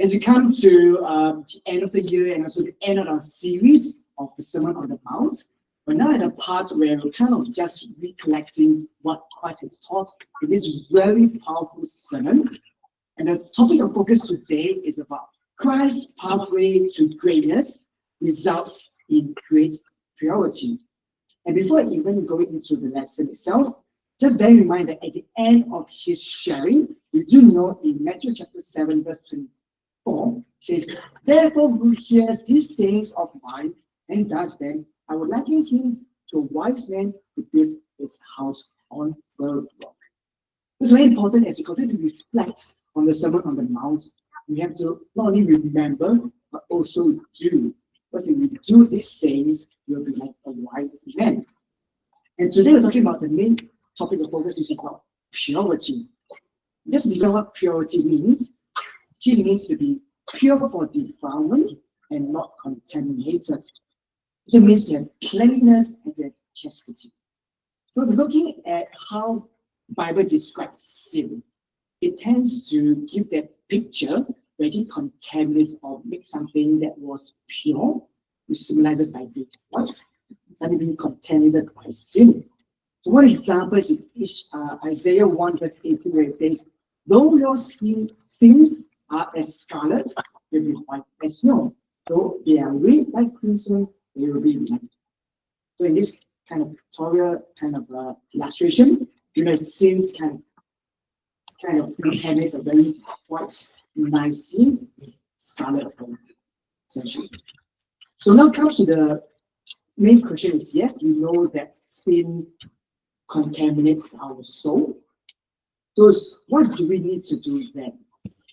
As we come to the end of the year and also the end of our series of the Sermon on the Mount, we're now at a part where we're kind of just recollecting what Christ has taught in this very powerful sermon. And the topic of focus today is about Christ's pathway to greatness results in great purity. And before even going into the lesson itself, just bear in mind that at the end of his sharing, we do know in Matthew chapter 7, verse 24, it says, "Therefore who hears these sayings of mine and does them, I would liken him to a wise man who built his house on the rock." It's very important as we continue to reflect on the Sermon on the Mount. We have to not only remember, but also do. Because if we do these sayings, we'll be like a wise man. And today we're talking about the main topic of focus, which is about purity. Just to know what purity means. It means to be pure for defilement and not contaminated. So it means to have cleanliness and to have chastity. So looking at how the Bible describes sin, it tends to give that picture where it contaminates or makes something that was pure, which symbolizes by being what? Something being contaminated by sin. So one example is in Isaiah 1 verse 18 where it says, "Though your sins are as scarlet, they will be white as snow. Though they are red like crimson, they will be white." So in this kind of pictorial kind of illustration, sins kind of contaminates a very white, nice sin with scarlet color, essentially. So now comes to the main question is, yes, we know that sin contaminates our soul. So what do we need to do then?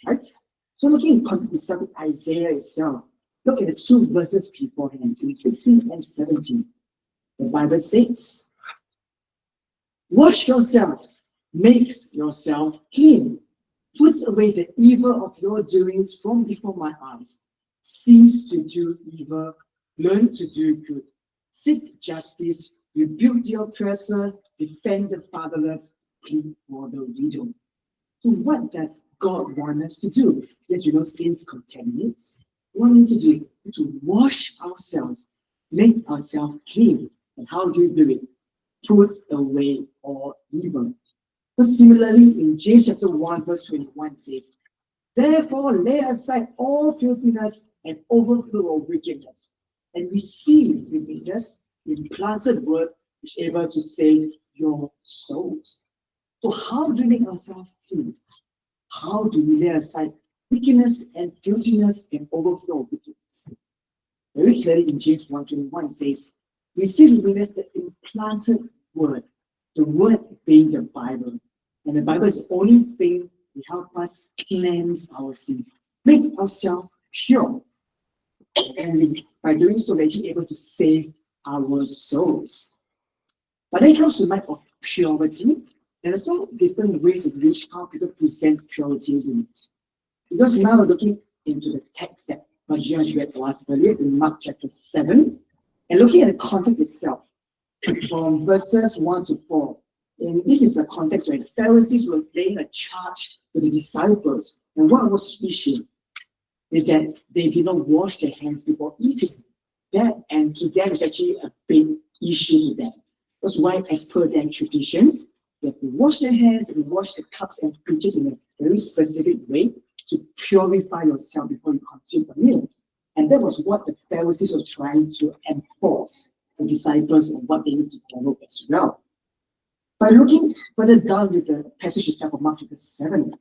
Right? So looking in context itself, Isaiah itself, look at the two verses beforehand, in 16 and 17. The Bible states, "Wash yourselves, make yourself clean. Put away the evil of your doings from before my eyes. Cease to do evil, learn to do good. Seek justice, rebuke the oppressor, defend the fatherless, plead for the widow." So what does God want us to do? Yes, sins contaminates. What we need to do is to wash ourselves, make ourselves clean. And how do we do it? Put away all evil. But similarly, in James chapter 1, verse 21 says, "Therefore lay aside all filthiness and overflow of wickedness, and receive within us the implanted word which is able to save your souls." So how do we make ourselves clean? How do we lay aside wickedness and filthiness and overflow of wickedness? Very clearly in James 1:21 it says, "Receive within us the implanted word," the word being the Bible. And the Bible is the only thing to help us cleanse our sins, make ourselves pure. And by doing so, we're actually able to save our souls. But then it comes to the matter of purity. There are so different ways in which how people present purity, isn't it? Because now we're looking into the text that Majia read to us earlier in Mark chapter 7, and looking at the context itself, from verses 1 to 4. And this is a context where the Pharisees were laying a charge to the disciples. And what was the issue? Is that they did not wash their hands before eating. That, and to them, it's actually a big issue to them. That's why, as per their traditions, they have to wash their hands, they wash the cups and pitchers in a very specific way to purify yourself before you consume a meal. And that was what the Pharisees were trying to enforce the disciples on what they need to follow as well. By looking further down with the passage itself of Mark chapter 7,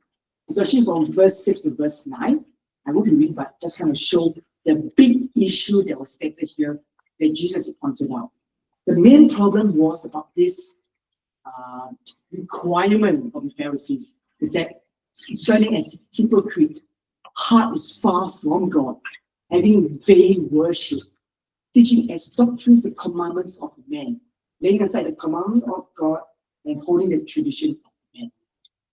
especially from verse 6 to verse 9, I won't read, but just kind of show the big issue that was stated here that Jesus pointed out. The main problem was about this requirement of the Pharisees is that standing as hypocrite, heart is far from God, having vain worship, teaching as doctrines the commandments of men, laying aside the commandment of God and holding the tradition of men.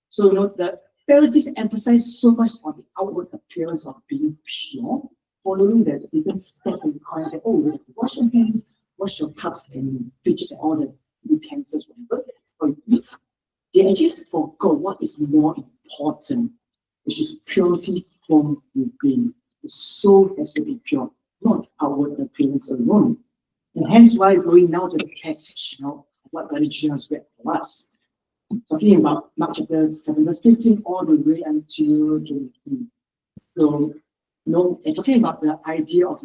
So the Pharisees emphasize so much on the outward appearance of being pure, following the different steps and requirements that, you have to wash your hands, wash your cups and pitchers and all the utensils, whatever, before you eat. They actually forgot what is more important, which is purity from within. The soul has to be pure, not outward appearance alone. And hence why going now to the passage, what Brother Gian has read for us. Talking about Mark chapter 7, verse 15, all the way until 23. So, and talking about the idea of,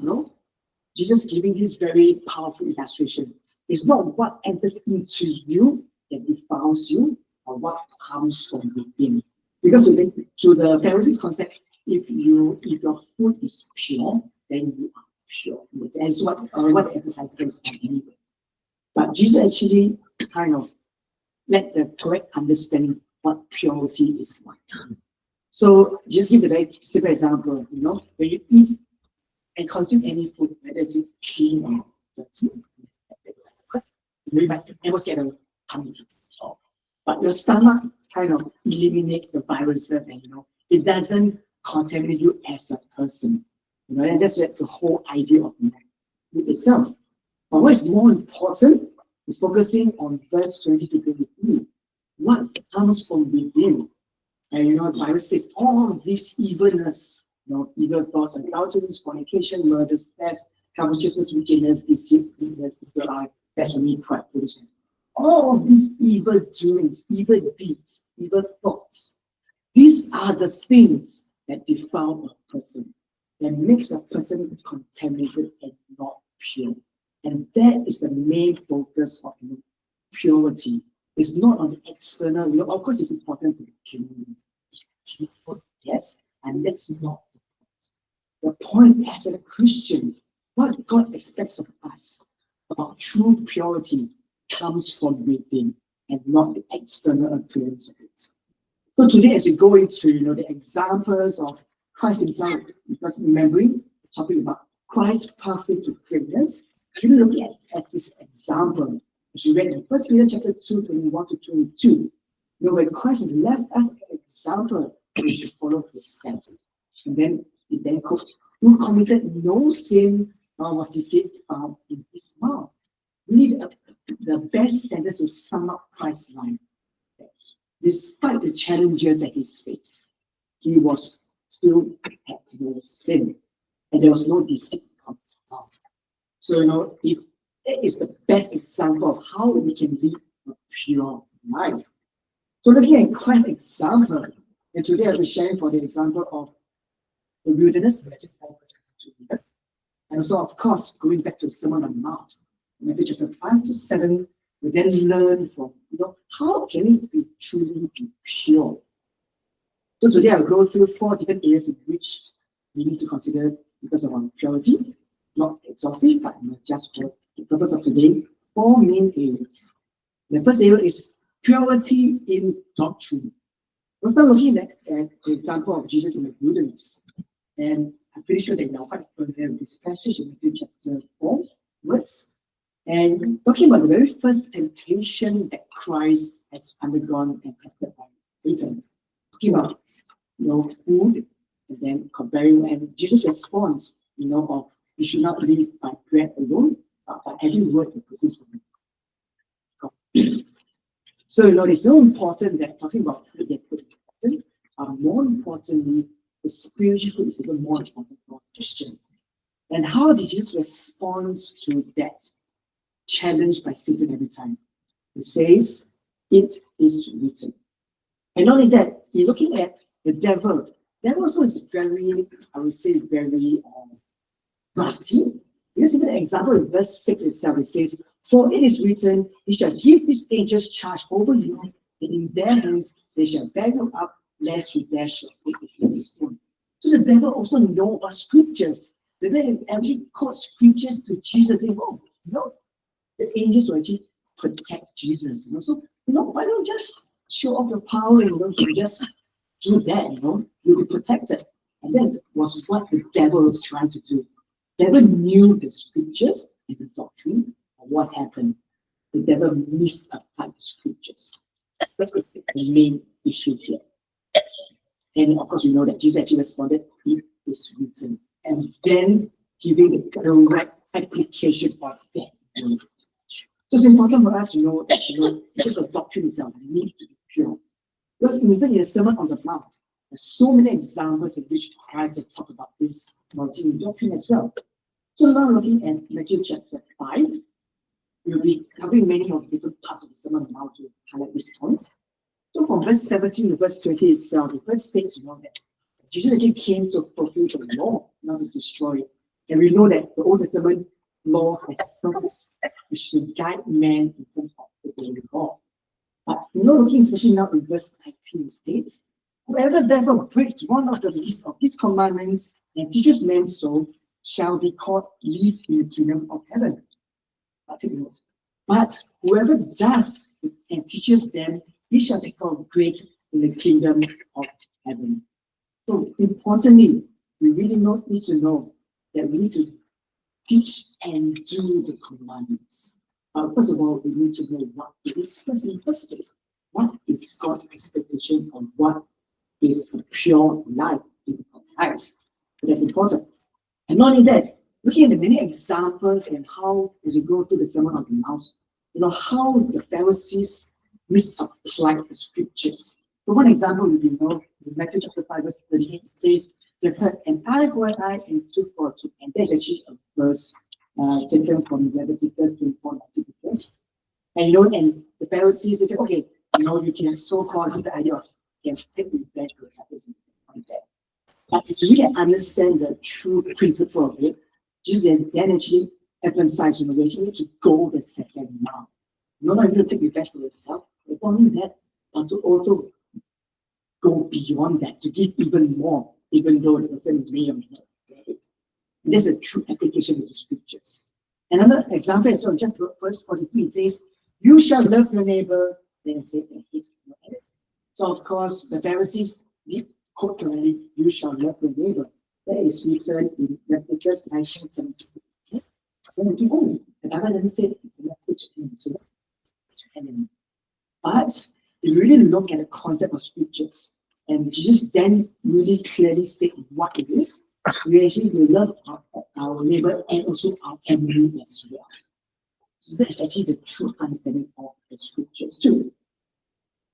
Jesus giving this very powerful illustration. It's not what enters into you that defiles you, or what comes from within. Because to the Pharisees' concept, if your food is pure, then you are pure. And it's what the emphasizes anyway. But Jesus actually kind of let the correct understanding what purity is like. So just give a very simple example, when you eat and consume any food, whether it's clean or dirty, you might almost get a tummy. But your stomach kind of eliminates the viruses and it doesn't contaminate you as a person. And that's the whole idea of man itself. But what is more important is focusing on verse 20 to 23. What comes from within? And the Bible says all of this evilness, evil thoughts, adulteries, fornication, murders, thefts, covetousness, wickedness, deceit, blasphemy, pride, foolishness. All of these evil doings, evil deeds, evil thoughts, these are the things that defile a person, that makes a person contaminated and not pure. And that is the main focus of purity. It's not on the external. Of course, it's important to be clean, yes, and that's not the point. The point as a Christian, what God expects of us about true purity comes from within and not the external appearance of it. So today, as we go into the examples of Christ himself, because remembering talking about Christ's perfect greatness, we're looking at this example. As we read in 1 Peter chapter 2, 21 to 22, when Christ has left us an example, we should follow his steps. And then it then quotes, who committed no sin was deceived found in his mouth. Really the best sentence to sum up Christ's life. Despite the challenges that he faced, he was still had no sin, and there was no deceit from his mouth. So if that is the best example of how we can live a pure life. So looking at Christ's example, and today I'll be sharing for the example of the wilderness, and also of course going back to the Sermon on the Mount, Matthew chapter 5 to 7. We then learn from how can we truly be pure. So today I'll go through 4 different areas in which we need to consider because of our purity. Not exhaustive, but just for the purpose of today, 4 main areas. The first area is purity in doctrine. We'll start looking at the example of Jesus in the wilderness. And I'm pretty sure that you're quite familiar with this passage in Matthew chapter 4 words. And talking about the very first temptation that Christ has undergone and tested by Satan. Talking about food, and then comparing, and Jesus' response, of you should not live by bread alone, but by every word that proceeds from God. So it's so important that talking about food that's important, more importantly, the spiritual food is even more important for a Christian. And how did Jesus respond to that challenge by Satan every time? He says, it is written. And not only that, you're looking at the devil. The devil also is very, I would say, very crafty. Because even an example in verse 6 itself, it says, for it is written, he shall give his angels charge over you, and in their hands they shall bear you up, lest you dash your foot against a stone. So the devil also knows about scriptures. The devil actually quote scriptures to Jesus, saying, the angels will actually protect Jesus. So, why don't you just show off your power and you just do that, you'll be protected. And that was what the devil was trying to do. The devil knew the scriptures and the doctrine, and what happened? The devil misapplied the scriptures. That is the main issue here. And of course, we know that Jesus actually responded, it is written. And then giving the correct application of that. So it's important for us to know that, because the doctrine itself needs to be pure. Because even in the Sermon on the Mount, There's so many examples in which Christ has talked about this multi doctrine as well. So now looking at Matthew chapter 5, we'll be covering many of the different parts of the Sermon on the Mount to highlight this point. So from verse 17 to verse 20 itself, the first states that Jesus again came to fulfill the law, not to destroy it. And we know that the Old Testament law has a purpose, which should guide man in terms of the daily law. But looking especially now in verse 19, it states, whoever therefore breaks one of the least of these commandments and teaches men so shall be called least in the kingdom of heaven. But whoever does and teaches them, he shall be called great in the kingdom of heaven. So importantly, we really need to know that we need to teach and do the commandments. First of all, we need to know what it is first in the first place. What is God's expectation of what is a pure life in God's eyes? So that's important. And not only that, looking at the many examples and how, as we go through the Sermon on the Mount, how the Pharisees misapplied the scriptures. So one example we know in Matthew chapter 5, verse 38, it says, they've heard an eye for an eye and tooth for a tooth. And there's actually a verse taken from Leviticus 24, 19. And and the Pharisees, they say, okay, you can so-called get the idea of you can take revenge for something like that. But to really understand the true principle of it, Jesus then actually emphasized we actually need to go the second mile. Not only to take revenge for yourself, but not only that, but to also go beyond that, to give even more, even though the person may or may not get it. And there's a true application of the scriptures. Another example as well, just verse 43 says, you shall love your neighbor, then say, and hate your enemy. So of course, the Pharisees did quote correctly, you shall love your neighbor. That is written in Leviticus 19:17. The Bible doesn't say enemy. But if you really look at the concept of scriptures, and Jesus then really clearly state what it is, we actually will love our neighbor and also our enemy as well. So that's actually the true understanding of the scriptures too.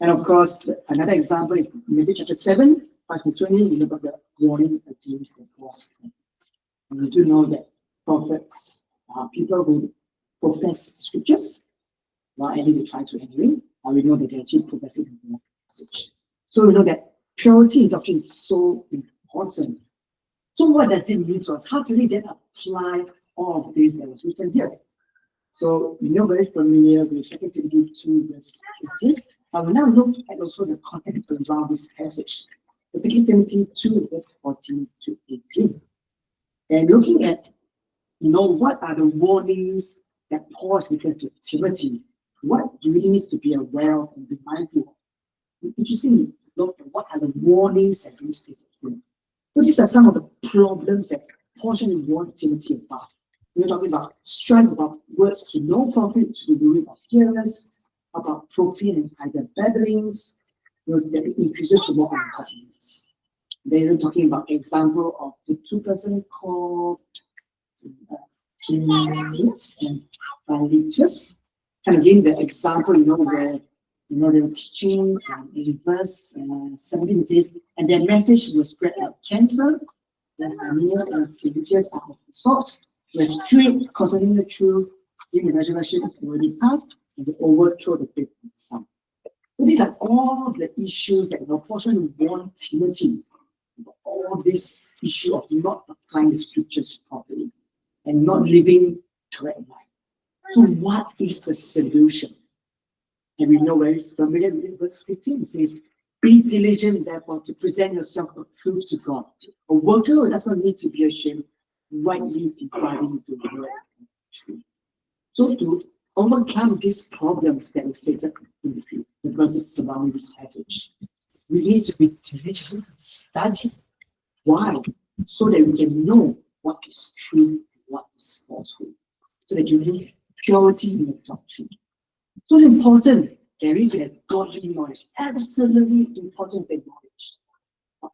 And of course, another example is Matthew chapter 7, 5 to 20, we look at the warning against the false prophets. And we do know that prophets are people who profess scriptures, or at least they try to anyway, and we know that they actually profess it in the message. So we know that purity in doctrine is so important. So what does it mean to us? How can we then apply all of this that was written here? So we know very familiar with 2 Timothy 2, verse 15. I will now look at also the context around this passage. 2 Timothy 2, verse 14 to 18. And looking at, what are the warnings that Paul has given to Timothy? What he really needs to be aware of and be mindful of. Interesting to look at what are the warnings that he states to him. So these are some of the problems that Paul warned Timothy about. We're talking about strife about words to no profit to the ruin of hearers, about profane and idle babblings, that increases to more ungodliness. Then we're talking about example of the two persons called Hymenaeus and Philetus. And again, the example, where they were teaching in verse 17, it says, and their message was spread like cancer. Then Hymenaeus and Philetus are of the sort, were strict concerning the truth, seeing the resurrection is already past, and they overthrow the faith of some. So these are all the issues that the Apostle warned Timothy about, all this issue of not applying the scriptures properly and not living correct life. So what is the solution? And we know very familiar with verse 15. It says, be diligent, therefore, to present yourself approved to God. A worker who does not need to be ashamed, rightly dividing the word of truth. So to overcome these problems that we stated in the verses surrounding this passage, we need to be diligent and study. Why? So that we can know what is true and what is falsehood. So that you need purity in the doctrine. So it's important that we get godly knowledge. Absolutely important that knowledge.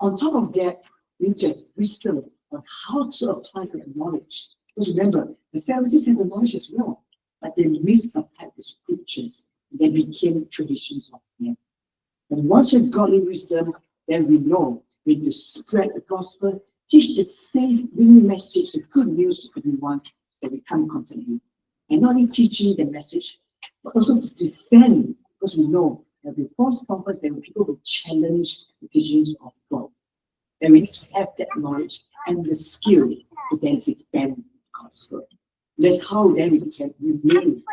On top of that, we get wisdom on how to apply that knowledge. Because remember, the Pharisees had the knowledge as well, but they misapplied the scriptures and they became traditions of men. And once you have godly wisdom, then we know we need to spread the gospel, teach the saving message, the good news to everyone that we come in contact with. And not only teaching the message, but also to defend, because we know that with false prophets, there will people who challenge the teachings of God. And we need to have that knowledge and the skill to then defend the gospel. That's how then we can remain,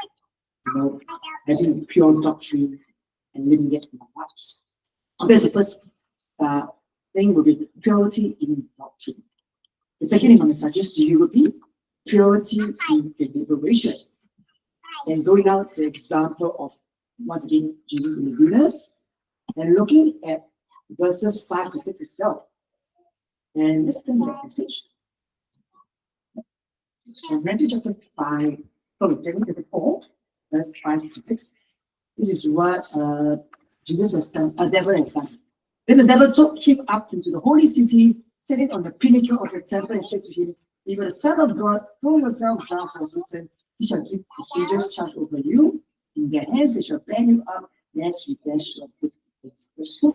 having pure doctrine and living it in our lives. That's the first thing will be purity in doctrine. The second thing I'm going to suggest to you would be purity in deliberation. And going out the example of, once again, Jesus in the wilderness, and looking at verses 5 to 6 itself. And let's turn to that passage. So Matthew chapter 4, verse 5 to 6. This is what Jesus has done, the devil has done. Then the devil took him up into the holy city, sitting on the pinnacle of the temple, and said to him, "If you are the Son of God, throw yourself down, for written, He shall give His angels charge over you. In their hands they shall bear you up, lest you dash your foot against the stone."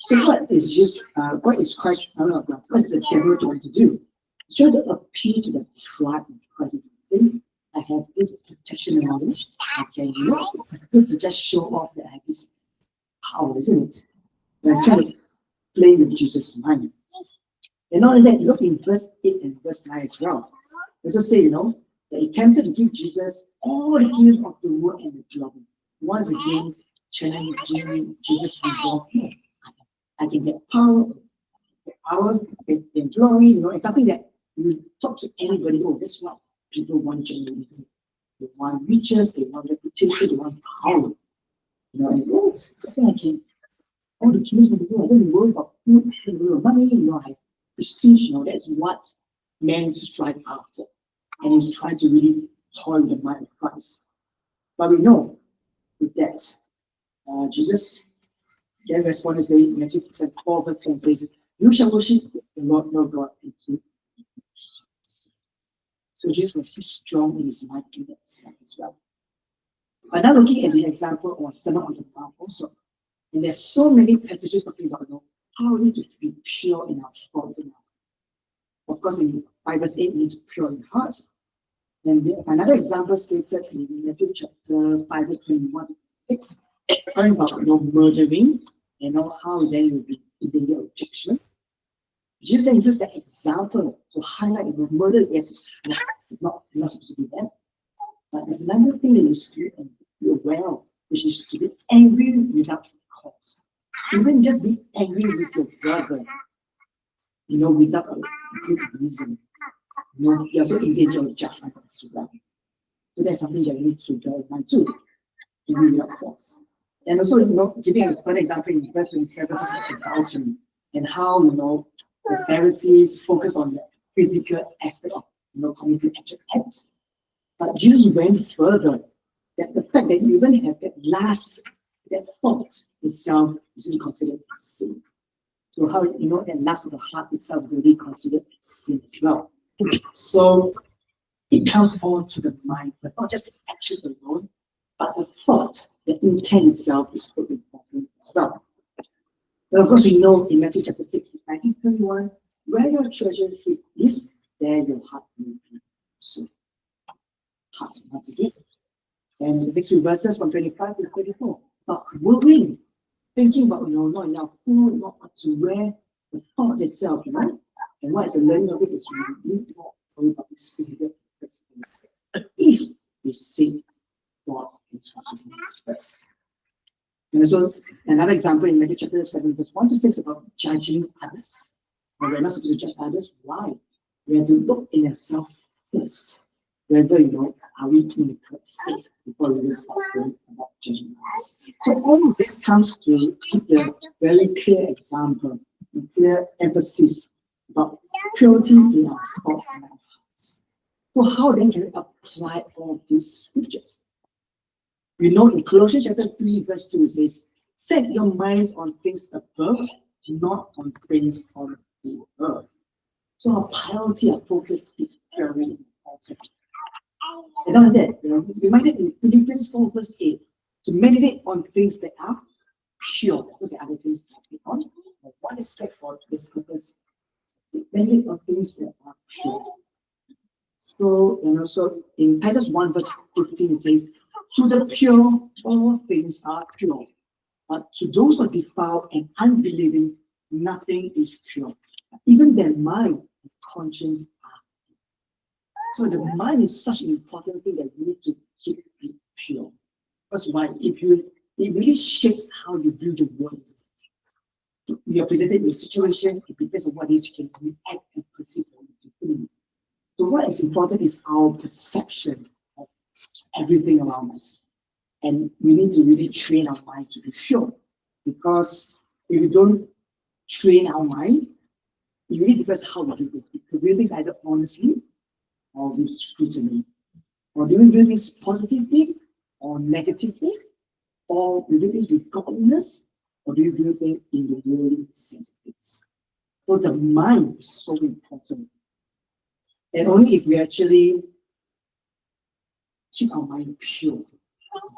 So what is Christ, what is the devil trying to do? He's trying to appeal to the pride of Christ. See, I have this protection knowledge. I can it's good to just show off that I have this power, isn't it? But it's trying to play with Jesus' mind. And not only that, look in verse 8 and verse 9 as well. Let's just say, that he attempted to give Jesus all the kingdom of the world and the glory. Once again, challenging Jesus' resolve. I can get power, and glory, it's something that you talk to anybody, that's what people want genuinely. They want riches, they want reputation, they want power. I can all the kingdoms of the world, I don't worry about food, I don't worry about money, I have prestige, that's what men strive after. And he's trying to really toy with the mind of Christ. But we know with that, Jesus then responded to say, Matthew 4 verse 10 says, "You shall worship the Lord your God and Him." So Jesus was so strong in his mind in that sense as well. But now looking at the example of Sermon on the Mount also, and there's so many passages talking about how we need to be pure in our thoughts. Of course, in 5 verse 8, we need to be pure in hearts. And another example stated in Matthew chapter 5 verse 21 6, talking about murdering, how then you'll be in danger of judgment. Jesus then used that example to highlight murder, yes, it's not supposed to be that. But there's another thing that you should be aware of, which is to be angry without cause. Even just be angry with your brother, without a good reason. You're also in danger of judgment as well. So that's something that you need to bear in mind too, angry without cause. And also, giving a further example in verse 27 of adultery, and how, the Pharisees focus on the physical aspect of, committing actual act. But Jesus went further, that the fact that you even have that thought itself is really considered a sin. So how, that lust of the heart itself is really considered a sin as well. So it comes all to the mind, but not just the action alone, but the thought, the intent itself is so important as well. But of course, we know in Matthew chapter 6, verse 19-21, where your treasure is, there your heart will be. So, heart, once again. And the next few verses from 25 to 34, about worrying, thinking about, not enough food, not what to wear, the thought itself, And what is the learning of it is we need to worry about this physical person. If we seek God is first. And so another example in Matthew chapter 7, verse 1 to 6 about judging others. And we're not supposed to judge others. Why? We have to look in ourselves first. Whether, are we in the correct state before we start about judging others. So all of this comes to keep a very clear example, a clear emphasis about purity in our thoughts and our hearts. So how then can we apply all of these scriptures? We know in Colossians chapter 3, verse 2, it says, "Set your minds on things above, not on things on the earth." So our priority, our focus is very important. And on that, reminded in Philippians 4, verse 8, to meditate on things that are pure. Because the other things to take on. But one is set for this purpose, depending on things that are pure. So, so in Titus 1 verse 15, it says, to the pure, all things are pure. But to those who are defiled and unbelieving, nothing is pure. Even their mind and conscience are pure. So the mind is such an important thing that we need to keep it pure. That's why it really shapes how you view the world. You are presented in a situation, it depends on what it is you can react and perceive what you do. So what is important is our perception of everything around us. And we need to really train our mind to be pure. Because if we don't train our mind, it really depends how we do this. We could do things either honestly or with scrutiny. Or do we do things positively or negatively? Or do we do things with godliness? Or do you do things in the worldly sense of things? So the mind is so important. And only if we actually keep our mind pure,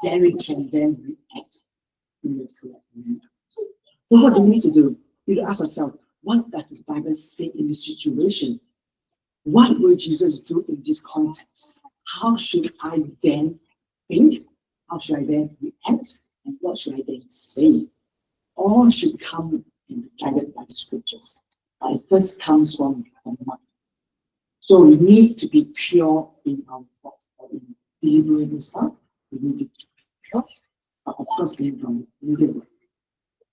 then we can then react in the correct manner. So what do we need to do? We need to ask ourselves, what does the Bible say in this situation? What will Jesus do in this context? How should I then think? How should I then react? And what should I then say? All should come and be guided by the scriptures. But it first comes from the mind. So we need to be pure in our thoughts, in delivering stuff. We need to be pure, but of course, being from the way.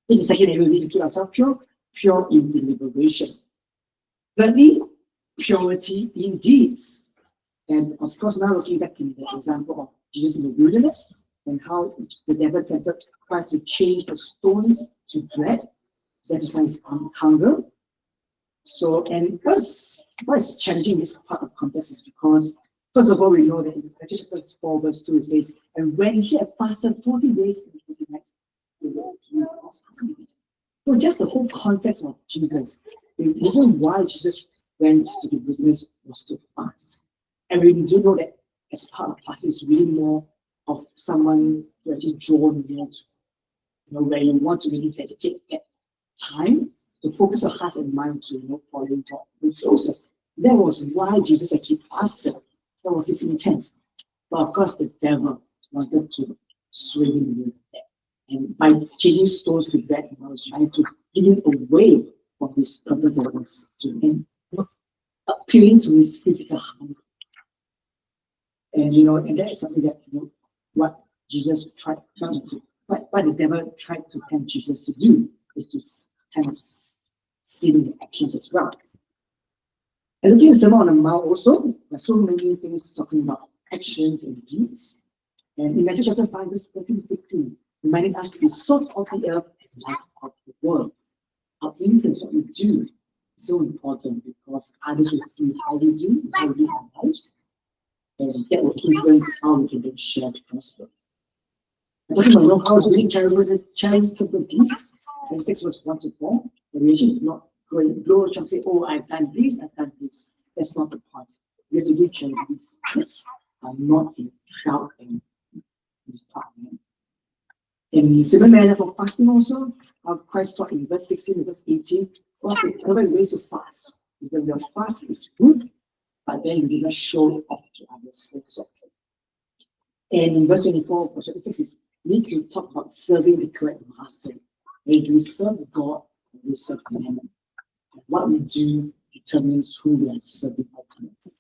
This is the second area we need to keep ourselves pure, pure in deliberation. Thirdly, purity in deeds. And of course, now looking back in the example of Jesus in the wilderness and how the devil tempted Christ to change the stones to bread, satisfy his hunger. So, and what's challenging this part of context is because, first of all, we know that in Matthew chapter 4, verse 2, it says, and when he had fasted 40 days and 40 nights, he was hungry. So, just the whole context of Jesus, the reason why Jesus went to the wilderness was to fast. And we do know that as part of fasting, it's really more of someone to actually draw near to, where you want to really dedicate that time to focus your heart and mind to following God closer. That was why Jesus actually fasted. That was his intent. But of course, the devil wanted to sway him with that. And by changing stones to bread, he was trying to get him away from his purpose that was to him, appealing to his physical hunger. And and that is something that what Jesus tried to do. What the devil tried to tempt Jesus to do is to kind of see the actions as well. And looking at the Sermon on the Mount also, there's so many things talking about actions and deeds. And in Matthew chapter 5, verse 13 to 16, reminding us to be salt of the earth and light of the world. Our influence, what we do, is so important because others will see how we do, how we live our lives, and that will influence how we can then share the gospel. Talking about how to make charitable deeds, 26 verse 1 to 4, we should not go and blow and say, oh, I've done this, I've done this. That's not the point. We have to do charities. Yes, are not in crowd and department. In similar manner for fasting also, Christ taught in verse 16 and verse 18, fast is another way to fast. Because your fast is good, but then you did not show off to others also. And in verse 24 for chapter 6 is we need to talk about serving the correct master. And do we serve God or do we serve mammon? And what we do determines who we are serving ultimately.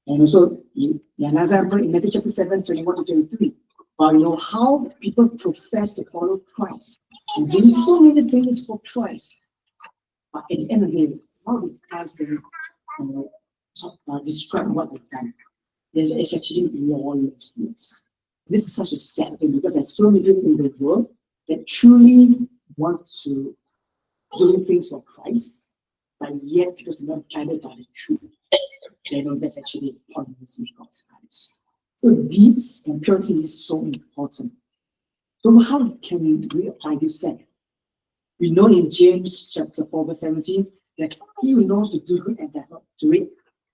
And also, in another example, in Matthew chapter 7, 21 to 23, how people profess to follow Christ and doing so many things for Christ. But at the end of the day, how did Christ then describe what they've done? It's actually lawlessness. This is such a sad thing because there's so many people in the world that truly want to do things for Christ, but yet because they're not guided by the truth, they know that's actually pointless in God's eyes. So deeds and purity is so important. So how can we apply this then? We know in James chapter 4 verse 17 that he who knows to do good and does not do it,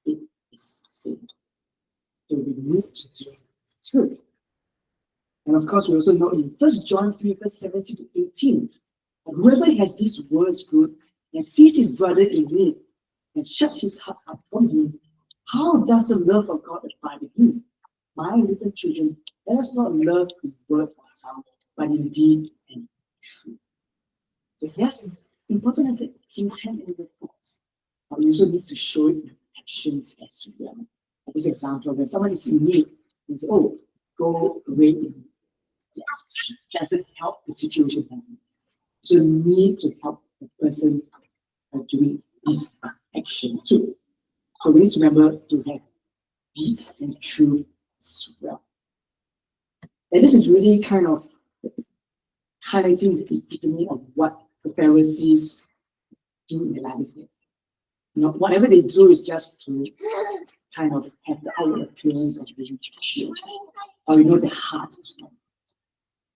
it is sin. So we need to do good. And of course, we also know in 1 John 3, verse 17 to 18, whoever has these words good and sees his brother in need and shuts his heart up from him, how does the love of God abide in him? My little children, let us not love in word or tongue, but in deed and truth. So yes, important intent in the thought, but we also need to show it in actions as well. For this example, when someone is in need, and say, "Oh, go away," yes, doesn't help the situation, doesn't it? So we need to help the person by doing this action too. So we need to remember to have deeds and truth as well. And this is really kind of highlighting the epitome of what the Pharisees do in their lives. Whatever they do is just to kind of have the outward appearance of being pure. Or their heart is not.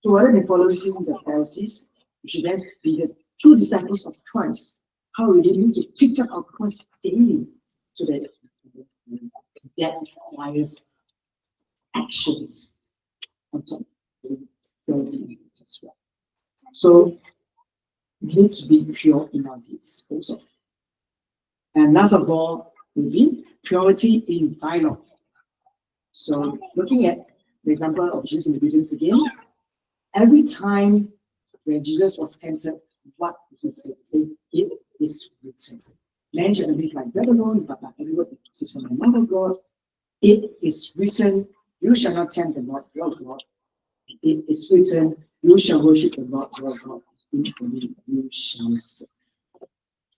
So rather than following the Pharisees, we should then be the true disciples of Christ. How we need to pick up our cross daily so that requires actions on top of as well. So we need to be pure in our deeds also. And last of all, will be purity in dialogue. So looking at the example of Jesus in the wilderness again, every time when Jesus was tempted, what he said, it is written. Man shall not live by bread alone, but by every word that proceeds from the mouth of God. It is written, you shall not tempt the Lord your God. It is written, you shall worship the Lord your God. In whom you shall serve.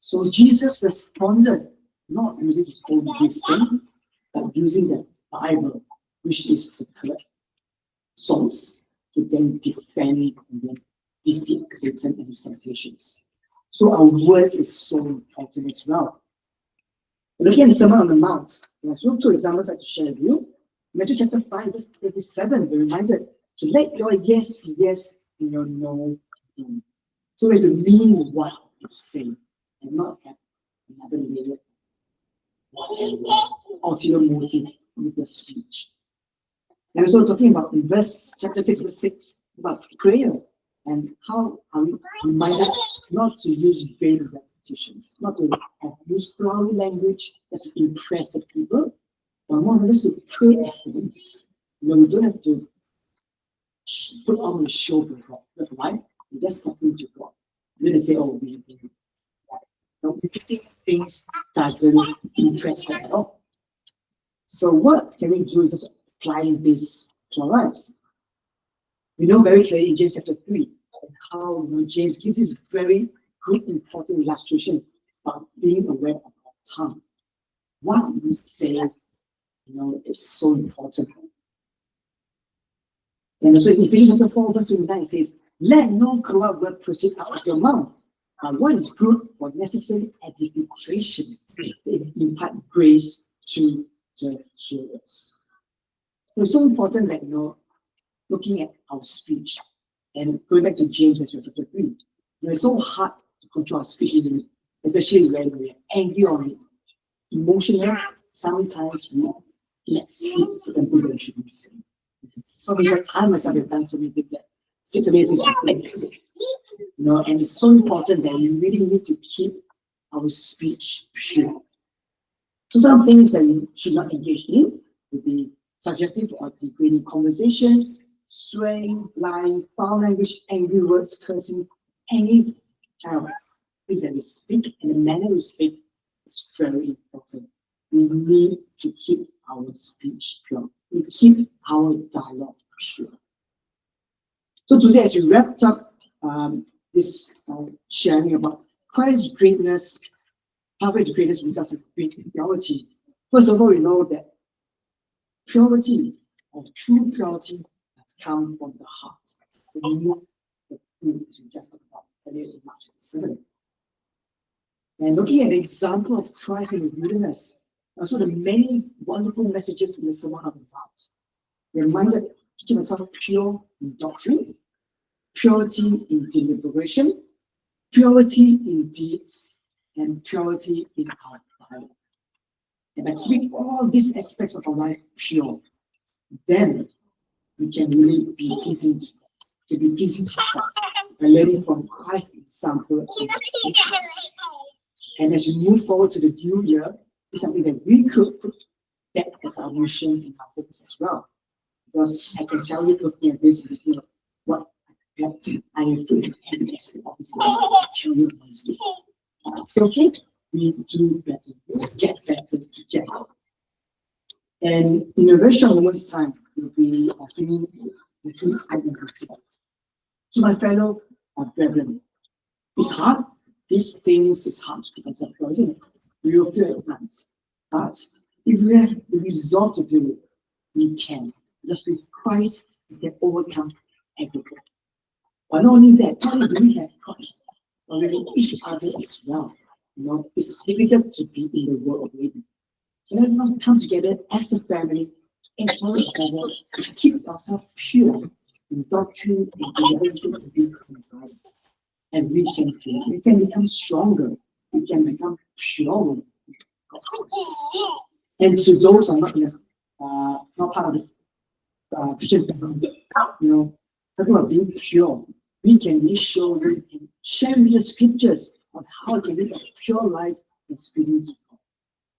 So Jesus responded not using his own wisdom, but using the Bible, which is the correct source, to then defend and then defeat Satan and his temptations. So our words is so important as well. Looking at the Sermon on the Mount, let's look two examples I'd like to share with you. Matthew chapter 5, verse 37, we're reminded to let your yes be yes and your no be no. So we have to mean what we say and not have another layer ulterior motive with your speech. And also talking about in chapter 6, verse 6, about prayer and how are we reminded not to use vain repetitions, not to use flowery language just to impress the people, but more than just to pray as it is. We don't have to put on a show for God. That's why we just talking to God. We didn't say, "Oh, we." No, repeating things doesn't impress God at all. So what can we do in terms of applying this to our lives? We know very clearly in James chapter 3 how James gives this very good, important illustration about being aware of our tongue. What we say, is so important. And also in Ephesians chapter 4, verse 29, it says, "Let no corrupt word proceed out of your mouth, but what is good for necessary edification, to impart grace to the hearers." So it's so important that looking at our speech and going back to James chapter 3, it's so hard to control our speech, isn't it? Especially when we're angry or emotional. Sometimes we let's speak certain things that we shouldn't say. So many times I myself have done so many things that say so many things I like to say. And it's so important that we really need to keep our speech pure. So some things that we should not engage in would be suggestive or degrading conversations, swearing, lying, foul language, angry words, cursing, any kind of things that we speak and the manner we speak is very important. We need to keep our speech pure. We keep our dialogue pure. So today, as we wrapped up this sharing about Christ's greatness, pathway to greatness results in great purity. First of all, we know that purity, or true purity, has come from the heart. The food we just talked about earlier in Mark 7. And looking at the example of Christ in the wilderness, also the many wonderful messages in the Sermon on the Mount, we're reminded to keep ourselves pure in doctrine, purity in deliberation, purity in deeds, and purity in our dialogue. And by keeping all these aspects of our life pure, then we can really be pleasing to God by learning from Christ's example and teachings. And as we move forward to the new year, it's something that we could put that as our mission and our focus as well. Because I can tell you, looking at this, you know, what I am feeling happiness, obviously, I tell you honestly. So okay, we do better, we get better together. And in a very short moment's time, we'll be singing the two identities. To my fellow brethren, it's hard. These things is hard to consider, isn't it? We will feel it at times. But if we have the resolve to do it, we can. Just with Christ, we can overcome everything. But not only that, not only do we have Christ, but we need each other as well. You know, it's difficult to be in the world of living. So let's not come together as a family, encourage each other to keep ourselves pure in doctrines and in relationship to be reconciled. And we can become stronger, we can become purer. And to those who are not part of the Christian family, you know, talking about being pure, we can be sure we can share with the scriptures on how to live a pure life that's pleasing to